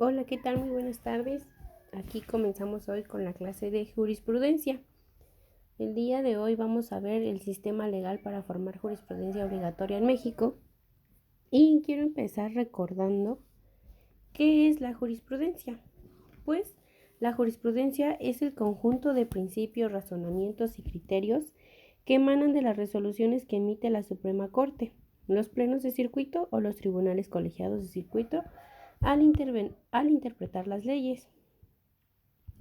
Hola, ¿qué tal? Muy buenas tardes. Aquí comenzamos hoy con la clase de jurisprudencia. El día de hoy vamos a ver el sistema legal para formar jurisprudencia obligatoria en México. Y quiero empezar recordando qué es la jurisprudencia. Pues la jurisprudencia es el conjunto de principios, razonamientos y criterios que emanan de las resoluciones que emite la Suprema Corte, los plenos de circuito o los tribunales colegiados de circuito al interpretar las leyes.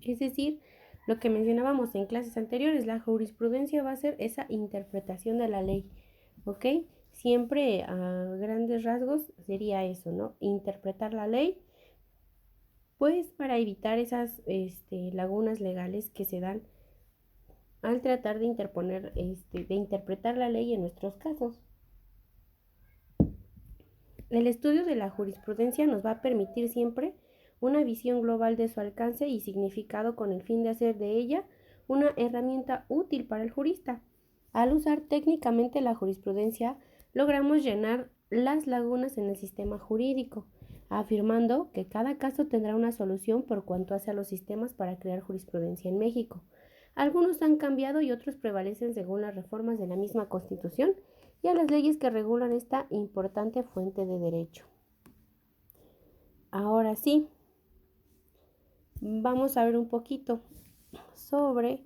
Es decir, lo que mencionábamos en clases anteriores, la jurisprudencia va a ser esa interpretación de la ley, ¿ok? Siempre a grandes rasgos sería eso, ¿no? Interpretar la ley, pues para evitar esas lagunas legales que se dan al tratar de interpretar la ley en nuestros casos. El estudio de la jurisprudencia nos va a permitir siempre una visión global de su alcance y significado con el fin de hacer de ella una herramienta útil para el jurista. Al usar técnicamente la jurisprudencia, logramos llenar las lagunas en el sistema jurídico, afirmando que cada caso tendrá una solución por cuanto hace a los sistemas para crear jurisprudencia en México. Algunos han cambiado y otros prevalecen según las reformas de la misma Constitución y a las leyes que regulan esta importante fuente de derecho. Ahora sí, vamos a ver un poquito sobre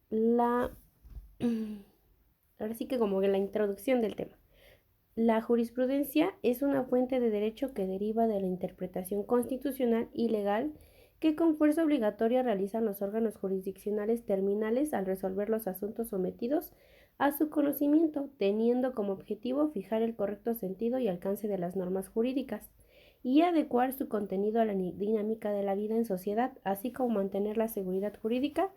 ahora sí que como que la introducción del tema. La jurisprudencia es una fuente de derecho que deriva de la interpretación constitucional y legal que con fuerza obligatoria realizan los órganos jurisdiccionales terminales al resolver los asuntos sometidos a su conocimiento, teniendo como objetivo fijar el correcto sentido y alcance de las normas jurídicas y adecuar su contenido a la dinámica de la vida en sociedad, así como mantener la seguridad jurídica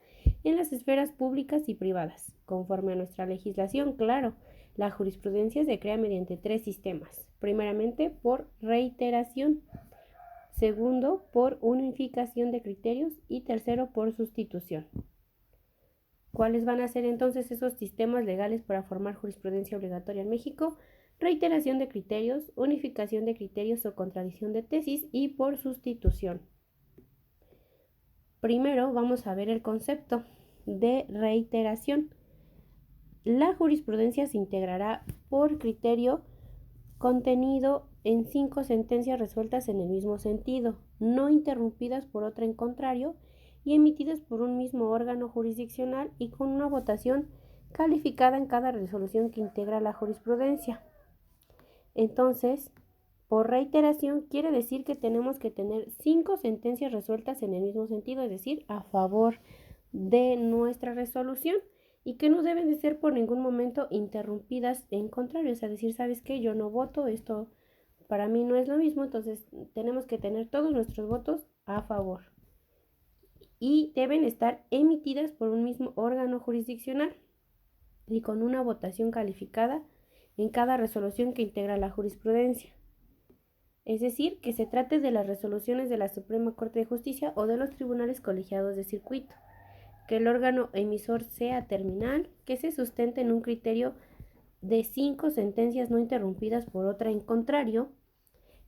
en las esferas públicas y privadas. Conforme a nuestra legislación, claro, la jurisprudencia se crea mediante 3 sistemas. Primeramente, por reiteración. Segundo, por unificación de criterios. Y tercero, por sustitución. ¿Cuáles van a ser entonces esos sistemas legales para formar jurisprudencia obligatoria en México? Reiteración de criterios, unificación de criterios o contradicción de tesis y por sustitución. Primero vamos a ver el concepto de reiteración. La jurisprudencia se integrará por criterio contenido en 5 sentencias resueltas en el mismo sentido, no interrumpidas por otra en contrario y emitidas por un mismo órgano jurisdiccional y con una votación calificada en cada resolución que integra la jurisprudencia. Entonces, por reiteración quiere decir que tenemos que tener 5 sentencias resueltas en el mismo sentido, es decir, a favor de nuestra resolución y que no deben de ser por ningún momento interrumpidas en contrario, es decir, ¿sabes qué? Yo no voto, esto para mí no es lo mismo, entonces tenemos que tener todos nuestros votos a favor y deben estar emitidas por un mismo órgano jurisdiccional y con una votación calificada en cada resolución que integra la jurisprudencia. Es decir, que se trate de las resoluciones de la Suprema Corte de Justicia o de los tribunales colegiados de circuito, que el órgano emisor sea terminal, que se sustente en un criterio de 5 sentencias no interrumpidas por otra en contrario,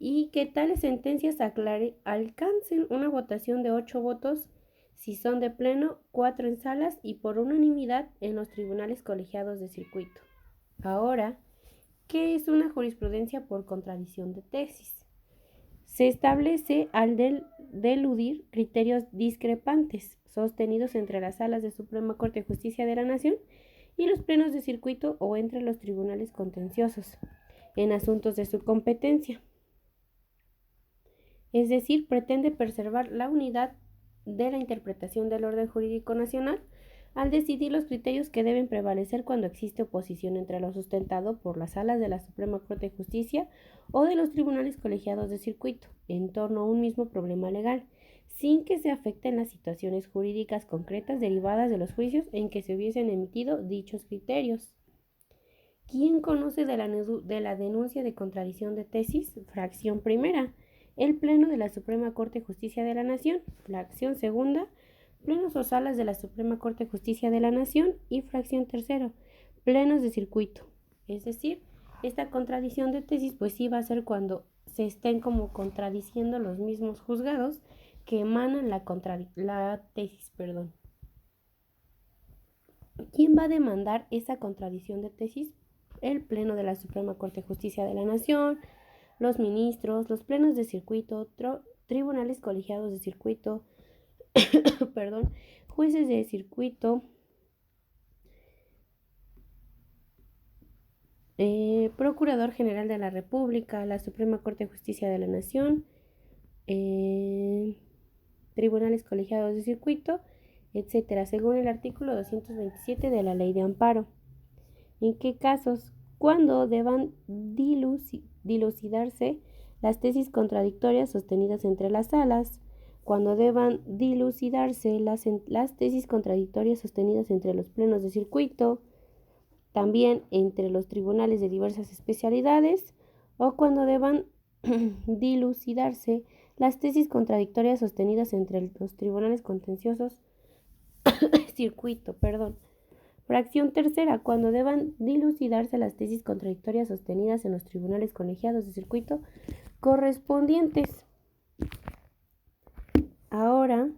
y que tales sentencias alcancen una votación de 8 votos si son de pleno, 4 en salas y por unanimidad en los tribunales colegiados de circuito. Ahora, ¿qué es una jurisprudencia por contradicción de tesis? Se establece al deludir criterios discrepantes sostenidos entre las salas de Suprema Corte de Justicia de la Nación y los plenos de circuito o entre los tribunales contenciosos en asuntos de su competencia. Es decir, pretende preservar la unidad de la interpretación del orden jurídico nacional al decidir los criterios que deben prevalecer cuando existe oposición entre lo sustentado por las salas de la Suprema Corte de Justicia o de los tribunales colegiados de circuito en torno a un mismo problema legal, sin que se afecten las situaciones jurídicas concretas derivadas de los juicios en que se hubiesen emitido dichos criterios. ¿Quién conoce de la denuncia de contradicción de tesis? Fracción primera. El Pleno de la Suprema Corte de Justicia de la Nación. Fracción segunda. Plenos o salas de la Suprema Corte de Justicia de la Nación. Y fracción tercero. Plenos de circuito. Es decir, esta contradicción de tesis pues sí va a ser cuando se estén como contradiciendo los mismos juzgados que emanan la tesis. ¿Quién va a demandar esa contradicción de tesis? El Pleno de la Suprema Corte de Justicia de la Nación, los ministros, los plenos de circuito, tribunales colegiados de circuito, jueces de circuito, Procurador General de la República, la Suprema Corte de Justicia de la Nación, tribunales colegiados de circuito, etcétera, según el artículo 227 de la Ley de Amparo. ¿En qué casos? Cuando deban dilucidarse las tesis contradictorias sostenidas entre las salas, cuando deban dilucidarse las tesis contradictorias sostenidas entre los plenos de circuito, también entre los tribunales de diversas especialidades, o cuando deban dilucidarse las tesis contradictorias sostenidas entre los tribunales contenciosos circuito. Fracción tercera, cuando deban dilucidarse las tesis contradictorias sostenidas en los tribunales colegiados de circuito correspondientes. Ahora,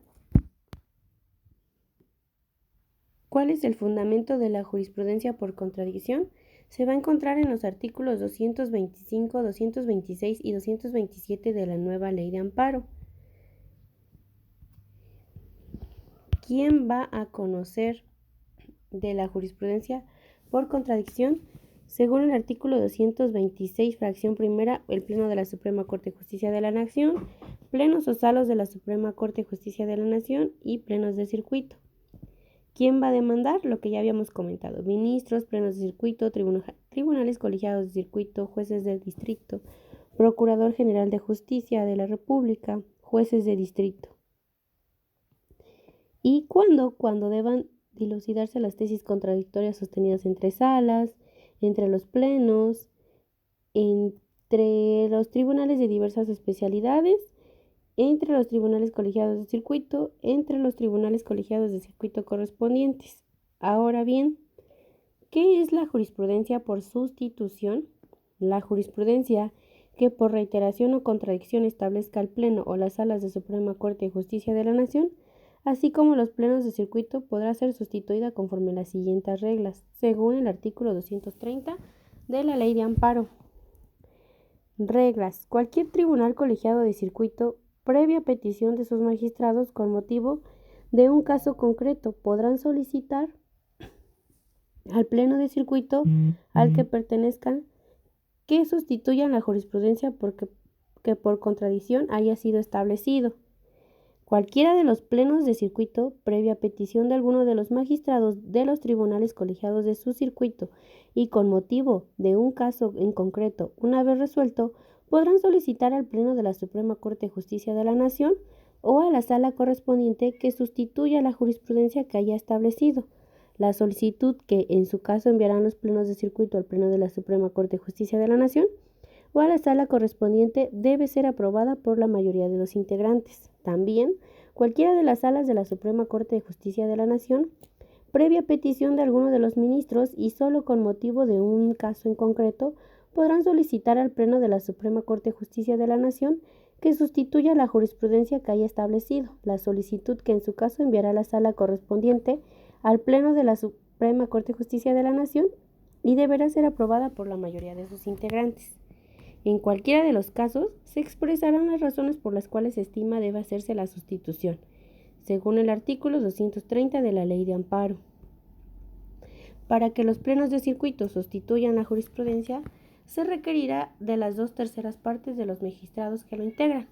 ¿cuál es el fundamento de la jurisprudencia por contradicción? Se va a encontrar en los artículos 225, 226 y 227 de la nueva Ley de Amparo. ¿Quién va a conocer de la jurisprudencia por contradicción? Según el artículo 226, fracción primera, el Pleno de la Suprema Corte de Justicia de la Nación, plenos o salos de la Suprema Corte de Justicia de la Nación y plenos de circuito. ¿Quién va a demandar? Lo que ya habíamos comentado: ministros, plenos de circuito, tribunales colegiados de circuito, jueces de distrito, Procurador General de Justicia de la República, jueces de distrito. ¿Y cuándo? Cuando deban dilucidarse las tesis contradictorias sostenidas entre salas, entre los plenos, entre los tribunales de diversas especialidades, entre los tribunales colegiados de circuito, entre los tribunales colegiados de circuito correspondientes. Ahora bien, ¿qué es la jurisprudencia por sustitución? La jurisprudencia que por reiteración o contradicción establezca el Pleno o las salas de Suprema Corte de Justicia de la Nación, así como los plenos de circuito, podrá ser sustituida conforme a las siguientes reglas, según el artículo 230 de la Ley de Amparo. Reglas. Cualquier tribunal colegiado de circuito, previa petición de sus magistrados con motivo de un caso concreto, podrán solicitar al Pleno de circuito al que pertenezcan que sustituyan la jurisprudencia que por contradicción haya sido establecido. Cualquiera de los plenos de circuito, previa petición de alguno de los magistrados de los tribunales colegiados de su circuito y con motivo de un caso en concreto, una vez resuelto, podrán solicitar al Pleno de la Suprema Corte de Justicia de la Nación o a la sala correspondiente que sustituya la jurisprudencia que haya establecido. La solicitud, que en su caso enviarán los plenos de circuito al Pleno de la Suprema Corte de Justicia de la Nación o a la sala correspondiente, debe ser aprobada por la mayoría de los integrantes. También, cualquiera de las salas de la Suprema Corte de Justicia de la Nación, previa petición de alguno de los ministros y solo con motivo de un caso en concreto, podrán solicitar al Pleno de la Suprema Corte de Justicia de la Nación que sustituya la jurisprudencia que haya establecido. La solicitud, que en su caso enviará a la sala correspondiente al Pleno de la Suprema Corte de Justicia de la Nación y deberá ser aprobada por la mayoría de sus integrantes. En cualquiera de los casos, se expresarán las razones por las cuales se estima debe hacerse la sustitución, según el artículo 230 de la Ley de Amparo. Para que los plenos de circuito sustituyan la jurisprudencia, se requerirá de las 2/3 partes de los magistrados que lo integran.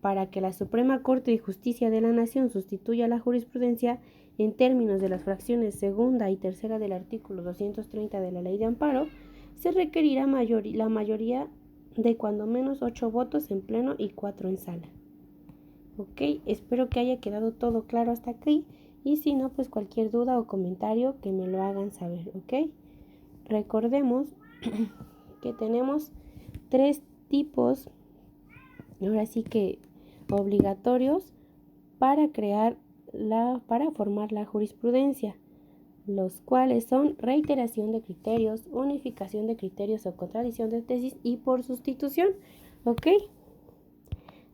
Para que la Suprema Corte de Justicia de la Nación sustituya la jurisprudencia en términos de las fracciones segunda y tercera del artículo 230 de la Ley de Amparo, se requerirá la mayoría de cuando menos 8 votos en pleno y 4 en sala. Ok, espero que haya quedado todo claro hasta aquí, y si no, pues cualquier duda o comentario que me lo hagan saber, ok. Recordemos que tenemos 3 tipos, ahora sí que obligatorios, para formar la jurisprudencia, los cuales son reiteración de criterios, unificación de criterios o contradicción de tesis y por sustitución. ¿Ok?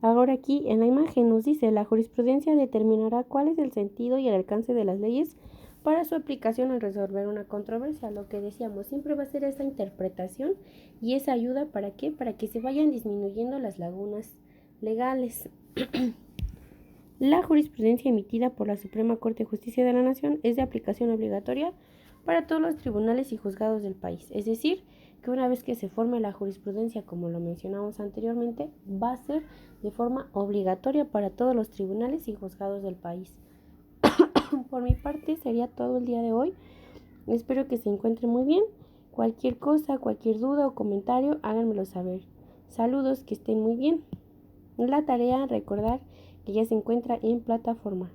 Ahora aquí en la imagen nos dice, la jurisprudencia determinará cuál es el sentido y el alcance de las leyes para su aplicación al resolver una controversia. Lo que decíamos, siempre va a ser esa interpretación y esa ayuda, ¿para qué? Para que se vayan disminuyendo las lagunas legales. La jurisprudencia emitida por la Suprema Corte de Justicia de la Nación es de aplicación obligatoria para todos los tribunales y juzgados del país. Es decir, que una vez que se forme la jurisprudencia, como lo mencionamos anteriormente, va a ser de forma obligatoria para todos los tribunales y juzgados del país. Por mi parte sería todo el día de hoy. Espero que se encuentren muy bien. Cualquier cosa, cualquier duda o comentario, háganmelo saber. Saludos, que estén muy bien. La tarea, recordar que ya se encuentra en plataforma.